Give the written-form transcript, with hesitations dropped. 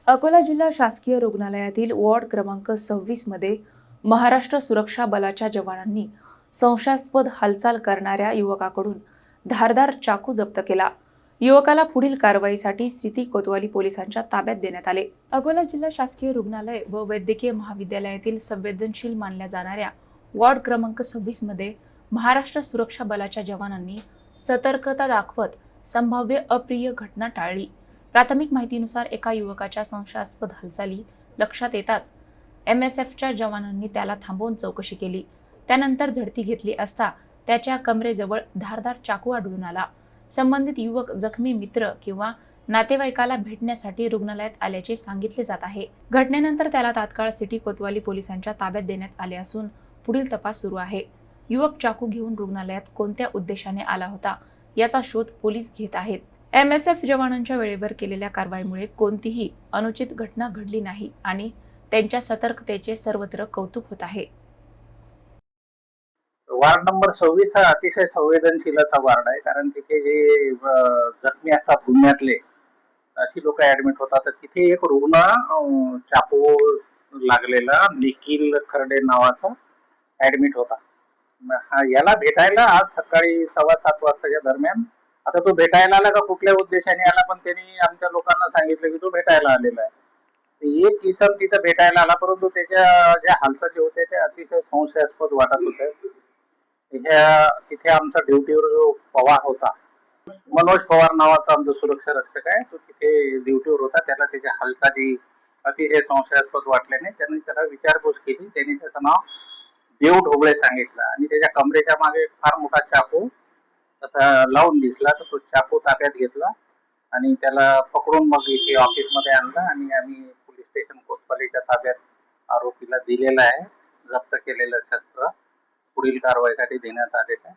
अकोला जिल्हा शासकीय रुग्णालयातील वॉर्ड क्रमांक 26 मध्ये महाराष्ट्र सुरक्षा बलाच्या जवानांनी संशयास्पद हालचाल करणाऱ्या युवकाकडून धारदार चाकू जप्त केला। युवकाला पुढील कारवाईसाठी सिटी कोतवाली पोलिसांच्या ताब्यात देण्यात आले। अकोला जिल्हा शासकीय रुग्णालय व वैद्यकीय महाविद्यालयातील संवेदनशील मानल्या जाणाऱ्या वॉर्ड क्रमांक 26 मध्ये महाराष्ट्र सुरक्षा बलाच्या जवानांनी सतर्कता दाखवत संभाव्य अप्रिय घटना टाळली। प्राथमिक माहितीनुसार एका युवकाच्या संशयास्पद हालचाली लक्षात येताच MSFच्या जवानांनी त्याला थांबवून चौकशी केली। त्यानंतर झडती घेतली असता त्याच्या कमरेजवळ धारदार चाकू आढळून आला। संबंधित युवक जखमी मित्र किंवा नातेवाईकाला भेटण्यासाठी रुग्णालयात आल्याचे सांगितले जात आहे। घटनेनंतर त्याला तात्काळ सिटी कोतवाली पोलिसांच्या ताब्यात देण्यात आले असून पुढील तपास सुरू आहे। युवक चाकू घेऊन रुग्णालयात कोणत्या उद्देशाने आला होता याचा शोध पोलीस घेत आहेत। MSF जवानांच्या वेळेवर केलेल्या कारवाईमुळे कोणतीही अनुचित घटना घडली नाही आणि त्यांच्या सतर्कतेचे सर्वत्र कौतुक होत आहे। वार्ड नंबर 26 हा अतिशय संवेदनशील असा वार्ड आहे, कारण तिथे जे जखमी असतात गुन्ह्यातले अशी लोक ऍडमिट होतात, तर तिथे एक रुग्ण चाकू लागलेला निखिल खर्डे नावाचा ऍडमिट होता। याला भेटायला आज सकाळी 7:15 वाजताच्या दरम्यान, आता तो भेटायला आला का कुठल्या उद्देशाने आला, पण त्यांनी आमच्या लोकांना सांगितलं की तो भेटायला आलेला आहे। एक इसम तिथं भेटायला आला, परंतु त्याच्या ज्या हालचाली होत्या त्या अतिशय संशयास्पद वाटत होत्या। तिथे आमचा ड्युटीवर जो पवार होता, मनोज पवार नावाचा आमचा सुरक्षा रक्षक आहे, तो तिथे ड्युटीवर होता। त्याला त्याच्या हालचाली अतिशय संशयास्पद वाटल्याने त्यांनी त्याला विचारपूस केली। त्यांनी त्याचं नाव देव ढोबळे सांगितलं आणि त्याच्या कमरेच्या मागे फार मोठा चाकू तसा लावून दिसला। तर तो चाकू ताब्यात घेतला आणि त्याला पकडून मग इथे ऑफिसमध्ये आणलं आणि आम्ही पोलीस स्टेशन कोतवालीच्या ताब्यात आरोपीला दिलेलं आहे। जप्त केलेलं शस्त्र पुढील कारवाईसाठी देण्यात आलेलं आहे।